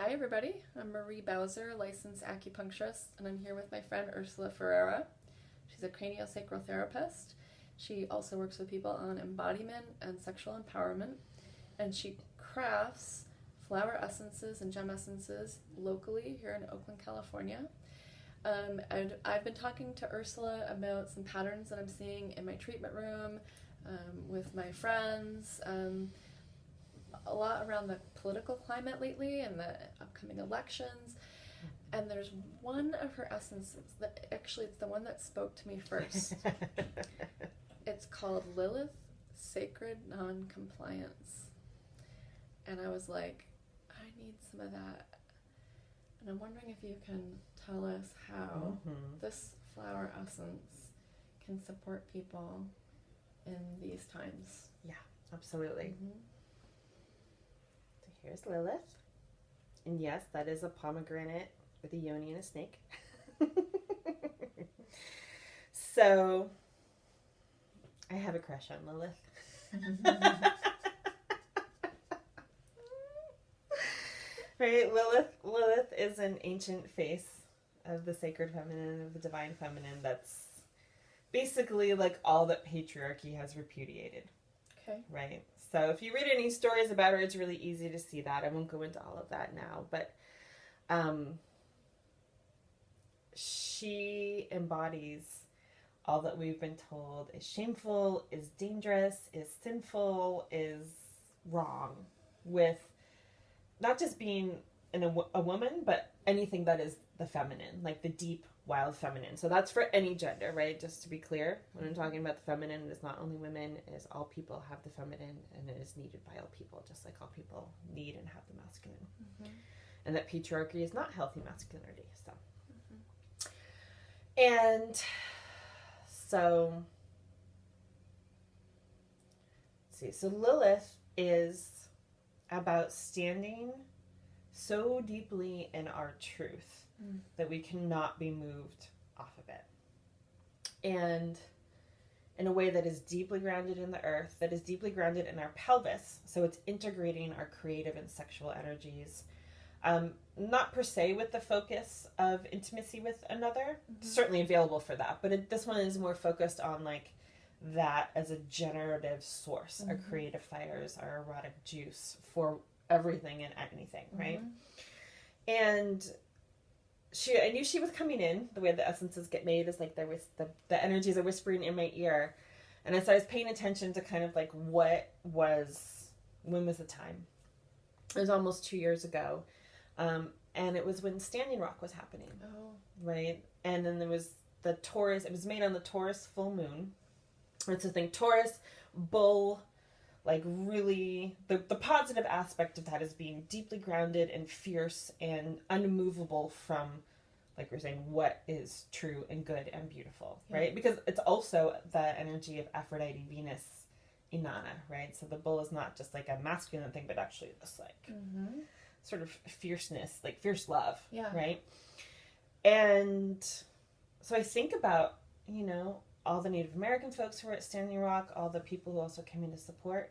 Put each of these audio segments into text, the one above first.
Hi everybody, I'm Marie Bowser, licensed acupuncturist, and I'm here with my friend Ursula Ferreira. She's a craniosacral therapist. She also works with people on embodiment and sexual empowerment, and she crafts flower essences and gem essences locally here in Oakland, California. And I've been talking to Ursula about some patterns that I'm seeing in my treatment room, with my friends, a lot around the political climate lately and the upcoming elections. And there's one of her essences that actually, it's the one that spoke to me first. It's called Lilith, Sacred Non-Compliance. And I was like, I need some of that. And I'm wondering if you can tell us how this flower essence can support people in these times. Yeah, absolutely. So here's Lilith. And yes, that is a pomegranate with a yoni and a snake. So I have a crush on Lilith. Right? Lilith is an ancient face of the sacred feminine, of the divine feminine, that's basically like all that patriarchy has repudiated. Okay. Right? So if you read any stories about her, it's really easy to see that. I won't go into all of that now, but she embodies all that we've been told is shameful, is dangerous, is sinful, is wrong, with not just being a woman, but anything that is the feminine, like the deep, wild feminine. So that's for any gender, right? Just to be clear, when I'm talking about the feminine, it is not only women, it is all people have the feminine, and it is needed by all people, just like all people need and have the masculine. And that patriarchy is not healthy masculinity. So, and so, let's see. So Lilith is about standing so deeply in our truth that we cannot be moved off of it. And in a way that is deeply grounded in the earth, that is deeply grounded in our pelvis. So it's integrating our creative and sexual energies. Not per se with the focus of intimacy with another, certainly available for that, but this one is more focused on like that as a generative source, our creative fires, our erotic juice for everything and anything, right? And I knew she was coming in. The way the essences get made is like there was the energies are whispering in my ear, and as I was paying attention to kind of like when was the time? It was almost 2 years ago, and it was when Standing Rock was happening, right? And then there was the Taurus. It was made on the Taurus full moon. It's the thing, Taurus, bull, like really, the positive aspect of that is being deeply grounded and fierce and unmovable from, like we're saying, what is true and good and beautiful, right? Because it's also the energy of Aphrodite, Venus, Inanna, right? So the bull is not just like a masculine thing, but actually this like sort of fierceness, like fierce love, right? And so I think about, all the Native American folks who were at Standing Rock, all the people who also came in to support,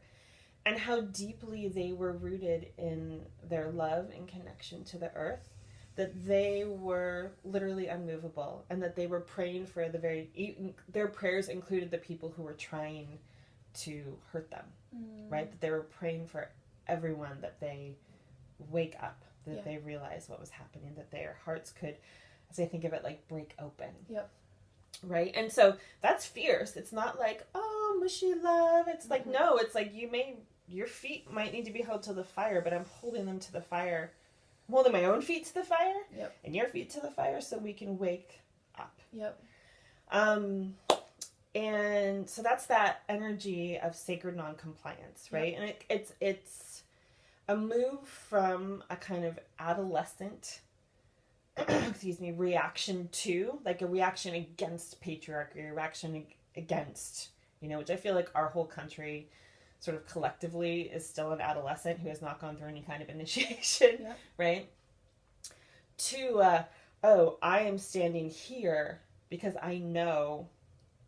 and how deeply they were rooted in their love and connection to the earth, that they were literally unmovable, and that they were praying for their prayers included the people who were trying to hurt them, right? That they were praying for everyone, that they wake up, that they realize what was happening, that their hearts could, as I think of it, like break open. Right? And so that's fierce. It's not like, oh, mushy love. It's like, no, it's like your feet might need to be held to the fire, but I'm holding them to the fire. I'm holding my own feet to the fire and your feet to the fire so we can wake up. And so that's that energy of sacred non-compliance, right? And it's a move from a kind of adolescent reaction to, like a reaction against patriarchy, a reaction against, which I feel like our whole country sort of collectively is still an adolescent who has not gone through any kind of initiation, right? To, I am standing here because I know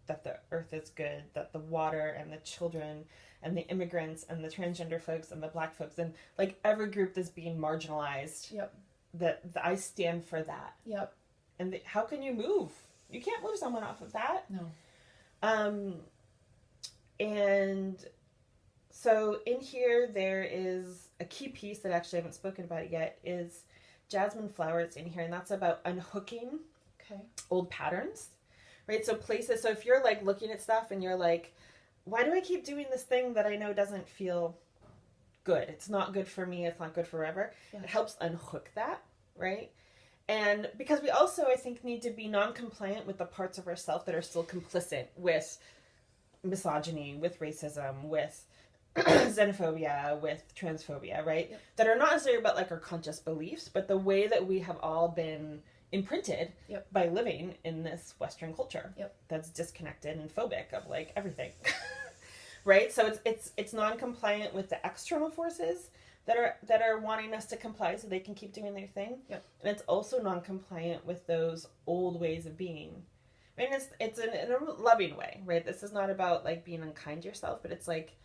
that the earth is good, that the water and the children and the immigrants and the transgender folks and the Black folks and like every group that's being marginalized. Yep. That I stand for that. Yep. And how can you move? You can't move someone off of that. No. And so in here there is a key piece that actually I haven't spoken about it yet is jasmine flowers in here, and that's about unhooking old patterns, right? So places, so if you're like looking at stuff and you're like, why do I keep doing this thing that I know doesn't feel good? It's not good for me. It's not good forever. Yeah. It helps unhook that, right? And because we also, I think, need to be non-compliant with the parts of ourselves that are still complicit with misogyny, with racism, with xenophobia, with transphobia, right? Yep. That are not necessarily about like our conscious beliefs, but the way that we have all been imprinted by living in this Western culture that's disconnected and phobic of like everything, right? So it's non-compliant with the external forces that are wanting us to comply so they can keep doing their thing, and it's also non-compliant with those old ways of being. I mean, it's in a loving way, right? This is not about like being unkind to yourself, but it's like,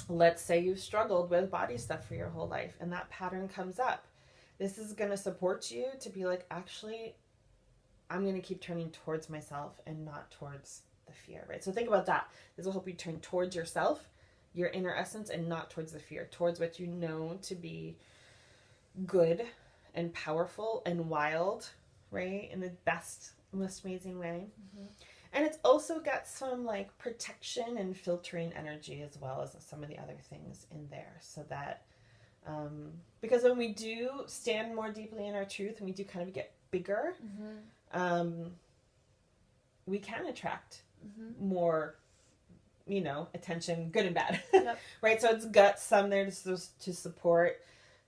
let's say you've struggled with body stuff for your whole life and that pattern comes up. This is going to support you to be like, actually, I'm going to keep turning towards myself and not towards the fear, right? So think about that. This will help you turn towards yourself, your inner essence, and not towards the fear, towards what you know to be good and powerful and wild, right? In the best, most amazing way. Mm-hmm. And it's also got some like protection and filtering energy as well as some of the other things in there, so that because when we do stand more deeply in our truth and we do kind of get bigger, we can attract more, attention, good and bad, right? So it's got some there to support,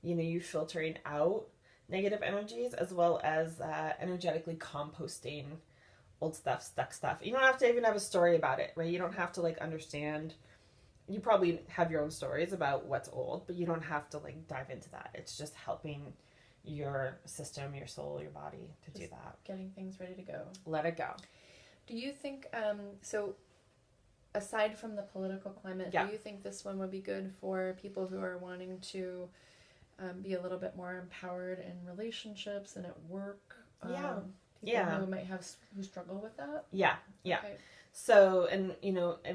you filtering out negative energies as well as energetically composting old stuff, stuck stuff. You don't have to even have a story about it, right? You don't have to like understand. You probably have your own stories about what's old, but you don't have to like dive into that. It's just helping your system, your soul, your body to just do that. Getting things ready to go. Let it go. Do you think, so aside from the political climate, do you think this one would be good for people who are wanting to be a little bit more empowered in relationships and at work? People who might who struggle with that? Yeah. Okay. So, and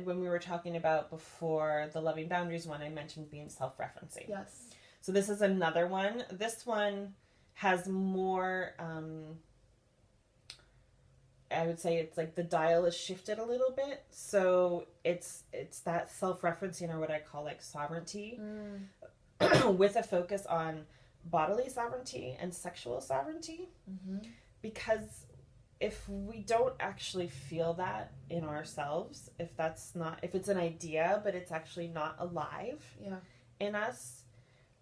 when we were talking about before the loving boundaries one, I mentioned being self-referencing. Yes. So this is another one. This one has more, I would say it's like the dial is shifted a little bit. So it's that self-referencing, or what I call like sovereignty, with a focus on bodily sovereignty and sexual sovereignty. Mm-hmm. Because if we don't actually feel that in ourselves, if it's an idea, but it's actually not alive in us,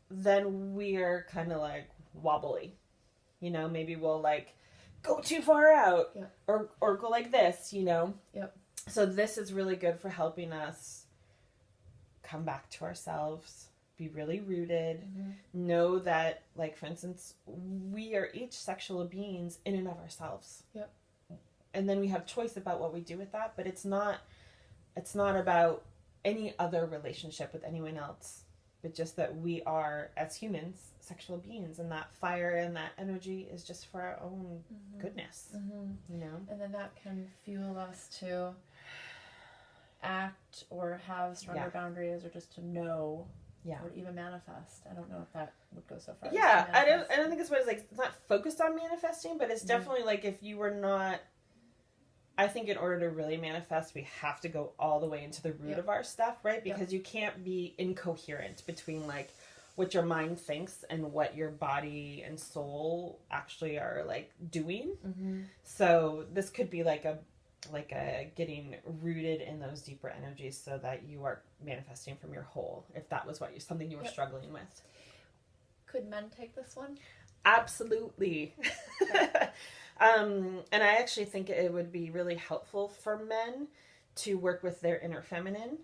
then we're kind of like wobbly. Maybe we'll like go too far out or go like this, Yep. So this is really good for helping us come back to ourselves, be really rooted, know that, like, for instance, we are each sexual beings in and of ourselves. Yep. And then we have choice about what we do with that, but it's not about any other relationship with anyone else, but just that we are, as humans, sexual beings, and that fire and that energy is just for our own goodness, And then that can fuel us to act or have stronger boundaries, or just to know. Yeah. Or even manifest. I don't know if that would go so far. Yeah, I don't think it's what it's like. It's not focused on manifesting, but it's definitely like, if you were not, I think in order to really manifest, we have to go all the way into the root of our stuff, right? Because you can't be incoherent between like what your mind thinks and what your body and soul actually are like doing. Mm-hmm. So this could be like a getting rooted in those deeper energies, so that you are manifesting from your whole, if that was something you were struggling with. Could men take this one? Absolutely. Okay. And I actually think it would be really helpful for men to work with their inner feminine,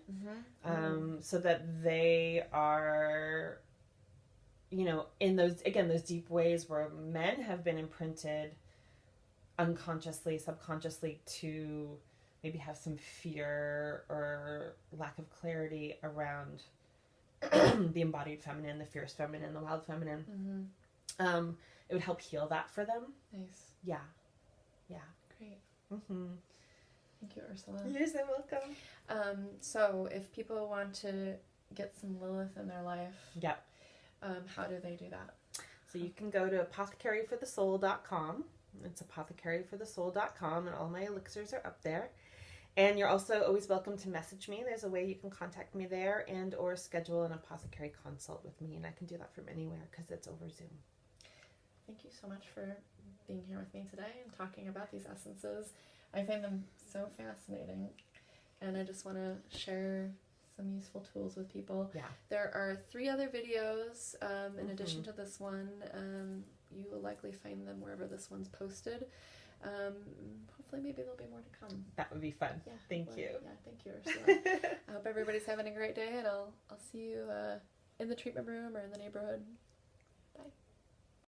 so that they are, in those deep ways where men have been imprinted unconsciously, subconsciously, to maybe have some fear or lack of clarity around the embodied feminine, the fierce feminine, the wild feminine. It would help heal that for them. Nice. Yeah. Great. Mm-hmm. Thank you, Ursula. You're so welcome. So if people want to get some Lilith in their life, Yep. How do they do that? So you can go to apothecaryforthesoul.com. It's apothecaryforthesoul.com, and all my elixirs are up there. And you're also always welcome to message me. There's a way you can contact me there and or schedule an apothecary consult with me, and I can do that from anywhere because it's over Zoom. Thank you so much for being here with me today and talking about these essences. I find them so fascinating, and I just want to share some useful tools with people. Yeah. There are 3 other videos in addition to this one. You will likely find them wherever this one's posted. Hopefully maybe there'll be more to come. That would be fun. Yeah, Thank you. Yeah, thank you, Ursula. I hope everybody's having a great day, and I'll see you in the treatment room or in the neighborhood.